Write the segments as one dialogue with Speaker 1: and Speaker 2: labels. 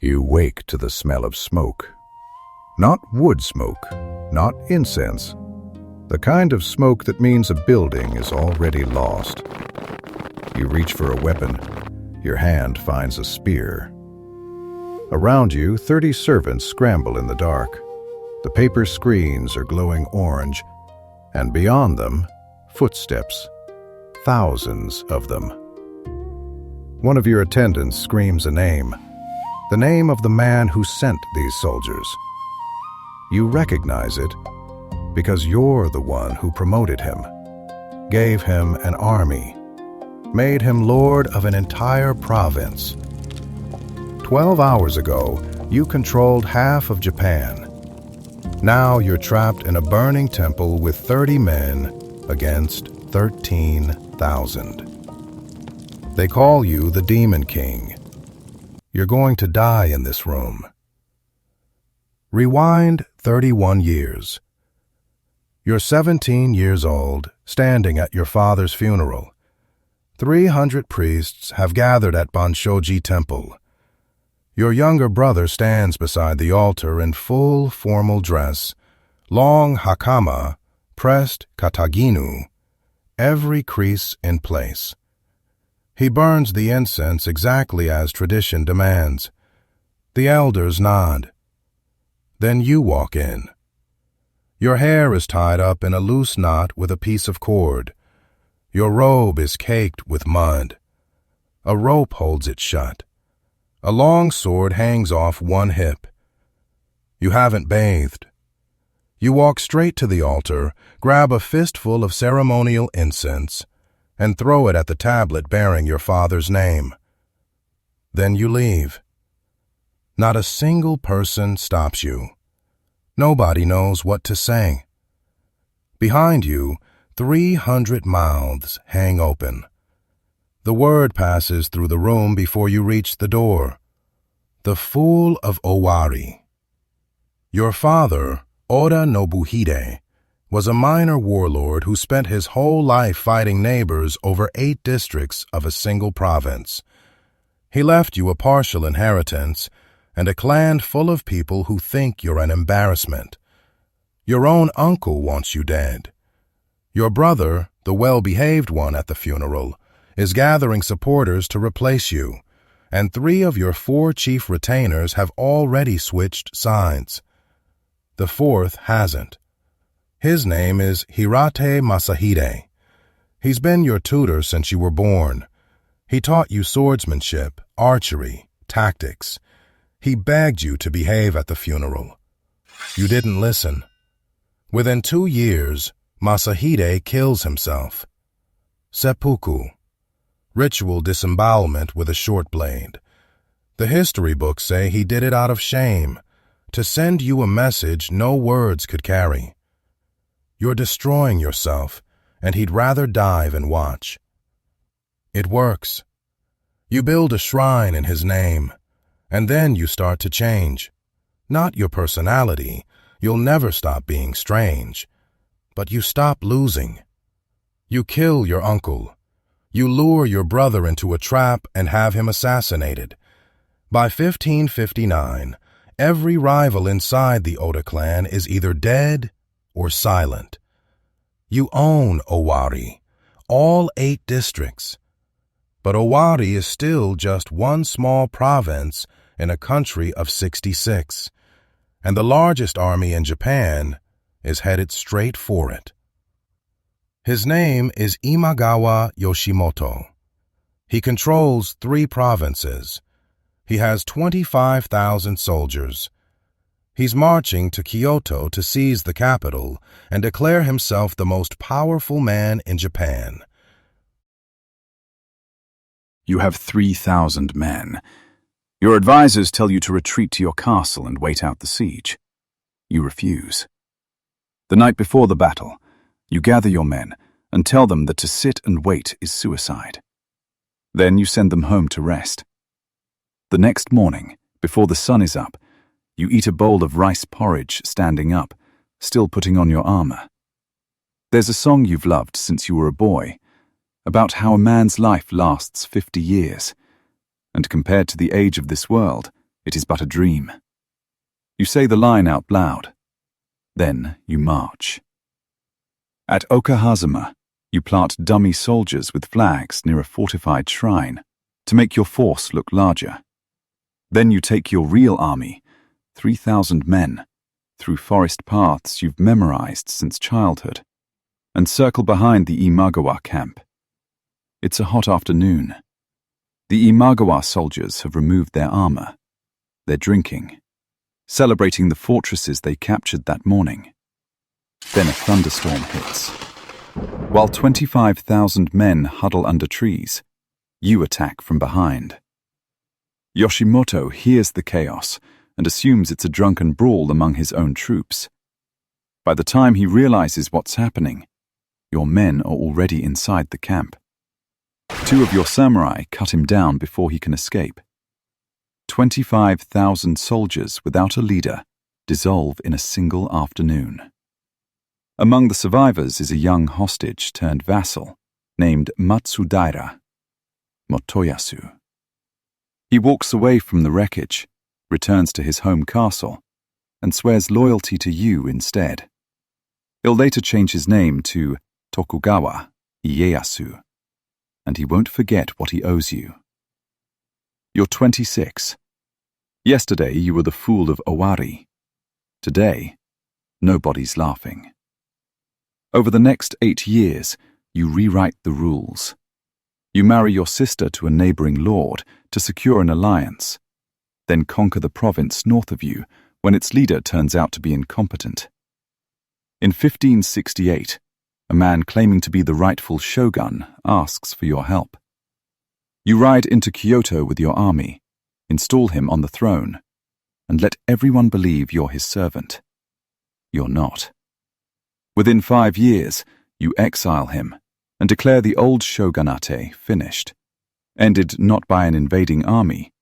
Speaker 1: You wake to the smell of smoke. Not wood smoke, not incense. The kind of smoke that means a building is already lost. You reach for a weapon. Your hand finds a spear. Around you, 30 servants scramble in the dark. The paper screens are glowing orange, and beyond them, footsteps. Thousands of them. One of your attendants screams a name. The name of the man who sent these soldiers. You recognize it because you're the one who promoted him, gave him an army, made him lord of an entire province. 12 hours ago, you controlled half of Japan. Now you're trapped in a burning temple with 30 men against 13,000. They call you the Demon King. You're going to die in this room. Rewind 31 years. You're 17 years old, standing at your father's funeral. 300 priests have gathered at Bonshoji Temple. Your younger brother stands beside the altar in full formal dress, long hakama, pressed kataginu, every crease in place. He burns the incense exactly as tradition demands. The elders nod. Then you walk in. Your hair is tied up in a loose knot with a piece of cord. Your robe is caked with mud. A rope holds it shut. A long sword hangs off one hip. You haven't bathed. You walk straight to the altar, grab a fistful of ceremonial incense, and throw it at the tablet bearing your father's name. Then you leave. Not a single person stops you. Nobody knows what to say. Behind you, 300 mouths hang open. The word passes through the room before you reach the door. The Fool of Owari. Your father, Oda Nobunaga, was a minor warlord who spent his whole life fighting neighbors over 8 districts of a single province. He left you a partial inheritance and a clan full of people who think you're an embarrassment. Your own uncle wants you dead. Your brother, the well-behaved one at the funeral, is gathering supporters to replace you, and 3 of your 4 chief retainers have already switched sides. The 4th hasn't. His name is Hirate Masahide. He's been your tutor since you were born. He taught you swordsmanship, archery, tactics. He begged you to behave at the funeral. You didn't listen. Within 2 years, Masahide kills himself. Seppuku. Ritual disembowelment with a short blade. The history books say he did it out of shame, to send you a message no words could carry. You're destroying yourself, and he'd rather die than watch. It works. You build a shrine in his name, and then you start to change. Not your personality, you'll never stop being strange, but you stop losing. You kill your uncle. You lure your brother into a trap and have him assassinated. By 1559, every rival inside the Oda clan is either dead or silent. You own Owari, all 8 districts. But Owari is still just one small province in a country of 66, and the largest army in Japan is headed straight for it. His name is Imagawa Yoshimoto. He controls 3 provinces. He has 25,000 soldiers. He's marching to Kyoto to seize the capital and declare himself the most powerful man in Japan.
Speaker 2: You have 3,000 men. Your advisors tell you to retreat to your castle and wait out the siege. You refuse. The night before the battle, you gather your men and tell them that to sit and wait is suicide. Then you send them home to rest. The next morning, before the sun is up, you eat a bowl of rice porridge standing up, still putting on your armor. There's a song you've loved since you were a boy, about how a man's life lasts 50 years, and compared to the age of this world, It is but a dream. You say the line out loud. Then you march. At Okehazama, you plant dummy soldiers with flags near a fortified shrine to make your force look larger. Then you take your real army, 3,000 men, through forest paths you've memorized since childhood, and circle behind the Imagawa camp. It's a hot afternoon. The Imagawa soldiers have removed their armor. They're drinking, celebrating the fortresses they captured that morning. Then a thunderstorm hits. While 25,000 men huddle under trees, you attack from behind. Yoshimoto hears the chaos and assumes it's a drunken brawl among his own troops. By the time he realizes what's happening, your men are already inside the camp. 2 of your samurai cut him down before he can escape. 25,000 soldiers without a leader dissolve in a single afternoon. Among the survivors is a young hostage turned vassal named Matsudaira Motoyasu. He walks away from the wreckage, returns to his home castle, and swears loyalty to you instead. He'll later change his name to Tokugawa Ieyasu, and he won't forget what he owes you. You're 26. Yesterday you were the Fool of Owari. Today, nobody's laughing. Over the next 8 years, you rewrite the rules. You marry your sister to a neighboring lord to secure an alliance, then conquer the province north of you when its leader turns out to be incompetent. In 1568, a man claiming to be the rightful shogun asks for your help. You ride into Kyoto with your army, install him on the throne, and let everyone believe you're his servant. You're not. Within 5 years, you exile him and declare the old shogunate finished, ended not by an invading army,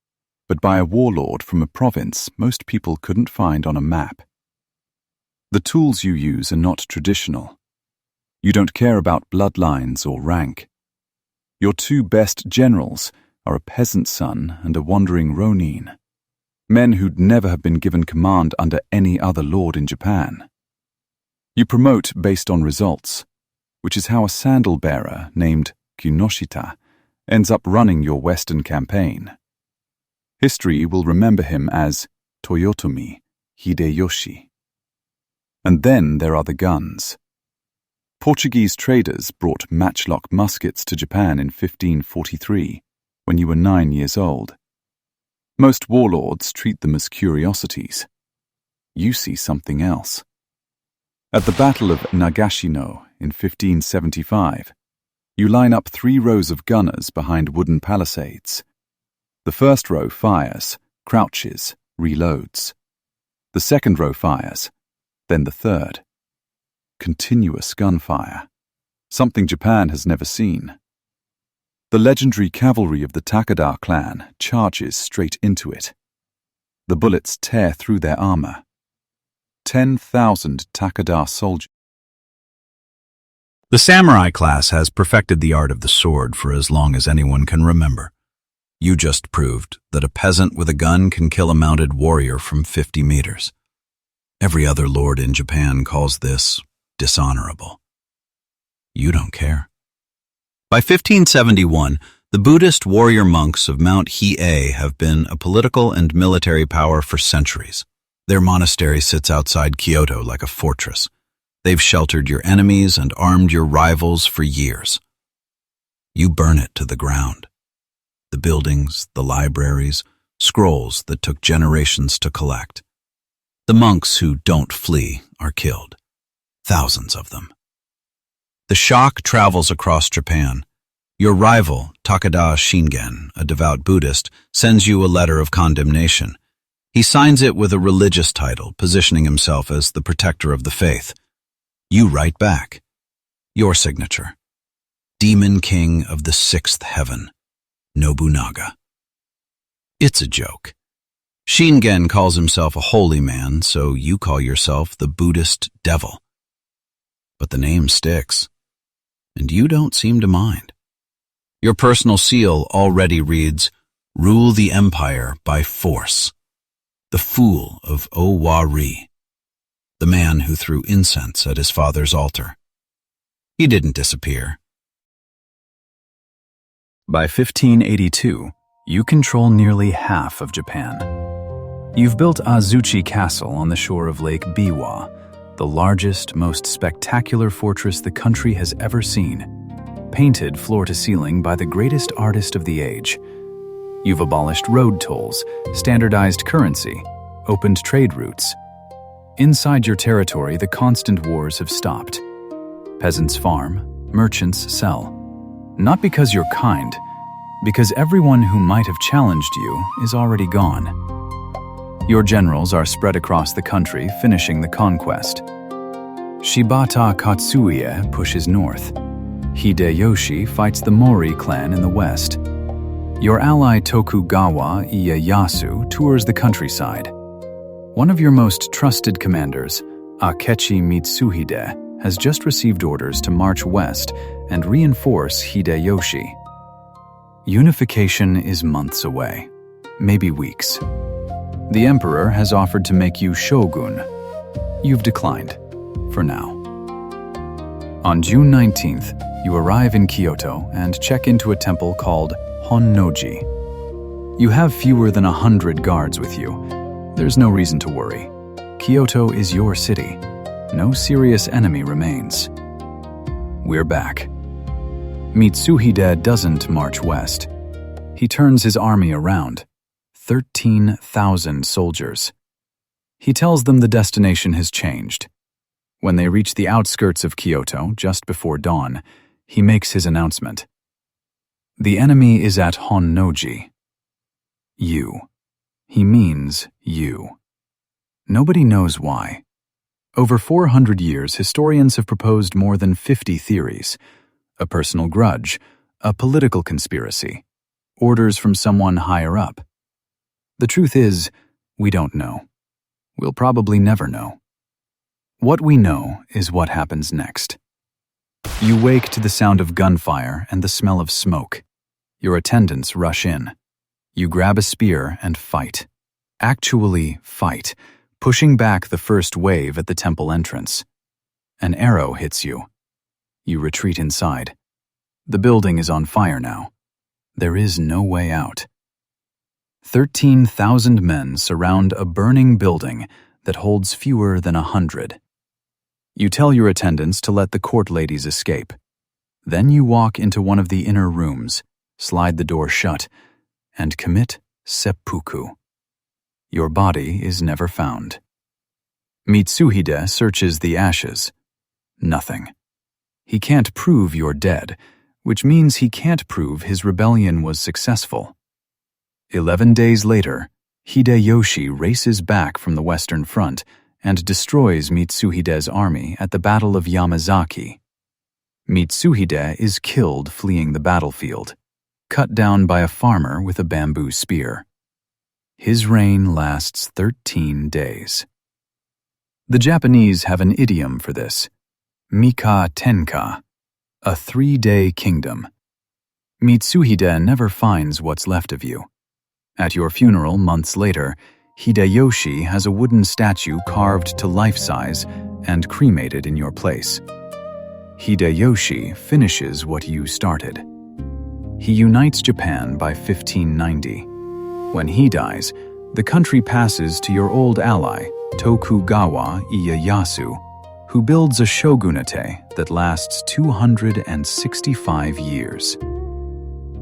Speaker 2: but by a warlord from a province most people couldn't find on a map. The tools you use are not traditional. You don't care about bloodlines or rank. Your 2 best generals are a peasant son and a wandering ronin, men who'd never have been given command under any other lord in Japan. You promote based on results, which is how a sandal bearer named Kinoshita ends up running your western campaign. History will remember him as Toyotomi Hideyoshi. And then there are the guns. Portuguese traders brought matchlock muskets to Japan in 1543, when you were 9 years old. Most warlords treat them as curiosities. You see something else. At the Battle of Nagashino in 1575, you line up 3 rows of gunners behind wooden palisades. The first row fires, crouches, reloads. The second row fires, then the third. Continuous gunfire, something Japan has never seen. The legendary cavalry of the Takeda clan charges straight into it. The bullets tear through their armor. 10,000 Takeda soldiers.
Speaker 3: The samurai class has perfected the art of the sword for as long as anyone can remember. You just proved that a peasant with a gun can kill a mounted warrior from 50 meters. Every other lord in Japan calls this dishonorable. You don't care. By 1571, the Buddhist warrior monks of Mount Hiei have been a political and military power for centuries. Their monastery sits outside Kyoto like a fortress. They've sheltered your enemies and armed your rivals for years. You burn it to the ground. The buildings, the libraries, scrolls that took generations to collect. The monks who don't flee are killed. Thousands of them. The shock travels across Japan. Your rival, Takeda Shingen, a devout Buddhist, sends you a letter of condemnation. He signs it with a religious title, positioning himself as the protector of the faith. You write back. Your signature. Demon King of the Sixth Heaven, Nobunaga. It's a joke. Shingen calls himself a holy man, so you call yourself the Buddhist devil. But the name sticks, and you don't seem to mind. Your personal seal already reads, "Rule the empire by force." the Fool of Owari, the man who threw incense at his father's altar. He didn't disappear.
Speaker 2: By 1582, you control nearly half of Japan. You've built Azuchi Castle on the shore of Lake Biwa, the largest, most spectacular fortress the country has ever seen, painted floor to ceiling by the greatest artist of the age. You've abolished road tolls, standardized currency, opened trade routes. Inside your territory, the constant wars have stopped. Peasants farm, merchants sell. Not because you're kind, because everyone who might have challenged you is already gone. Your generals are spread across the country, finishing the conquest. Shibata Katsuie pushes north. Hideyoshi fights the Mori clan in the west. Your ally Tokugawa Ieyasu tours the countryside. One of your most trusted commanders, Akechi Mitsuhide, has just received orders to march west and reinforce Hideyoshi. Unification is months away, maybe weeks. The emperor has offered to make you shogun. You've declined, for now. On June 19th, you arrive in Kyoto and check into a temple called Honnoji. You have fewer than 100 guards with you. There's no reason to worry. Kyoto is your city. No serious enemy remains. We're back. Mitsuhide doesn't march west. He turns his army around. 13,000 soldiers. He tells them the destination has changed. When they reach the outskirts of Kyoto, just before dawn, he makes his announcement. The enemy is at Honnoji. You. He means you. Nobody knows why. Over 400 years, historians have proposed more than 50 theories. A personal grudge, a political conspiracy, orders from someone higher up. The truth is, we don't know. We'll probably never know. What we know is what happens next. You wake to the sound of gunfire and the smell of smoke. Your attendants rush in. You grab a spear and fight. Actually fight, pushing back the first wave at the temple entrance. An arrow hits you. You retreat inside. The building is on fire now. There is no way out. 13,000 men surround a burning building that holds fewer than 100. You tell your attendants to let the court ladies escape. Then you walk into one of the inner rooms, slide the door shut, and commit seppuku. Your body is never found. Mitsuhide searches the ashes. Nothing. He can't prove you're dead, which means he can't prove his rebellion was successful. 11 days later, Hideyoshi races back from the Western Front and destroys Mitsuhide's army at the Battle of Yamazaki. Mitsuhide is killed fleeing the battlefield, cut down by a farmer with a bamboo spear. His reign lasts 13 days. The Japanese have an idiom for this, Mika Tenka, a 3-day kingdom. Mitsuhide never finds what's left of you. At your funeral months later, Hideyoshi has a wooden statue carved to life-size and cremated in your place. Hideyoshi finishes what you started. He unites Japan by 1590. When he dies, the country passes to your old ally, Tokugawa Ieyasu, who builds a shogunate that lasts 265 years.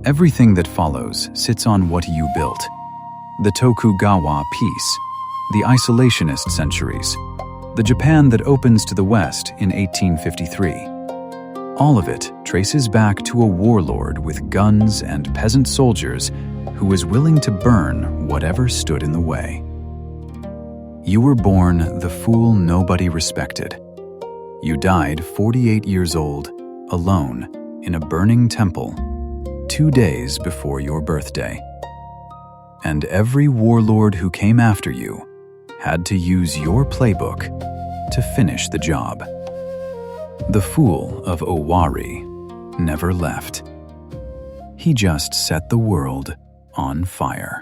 Speaker 2: Everything that follows sits on what you built. The Tokugawa peace, the isolationist centuries, the Japan that opens to the West in 1853. All of it traces back to a warlord with guns and peasant soldiers who was willing to burn whatever stood in the way. You were born the fool nobody respected. You died 48 years old, alone, in a burning temple, 2 days before your birthday. And every warlord who came after you had to use your playbook to finish the job. The Fool of Owari never left. He just set the world on fire.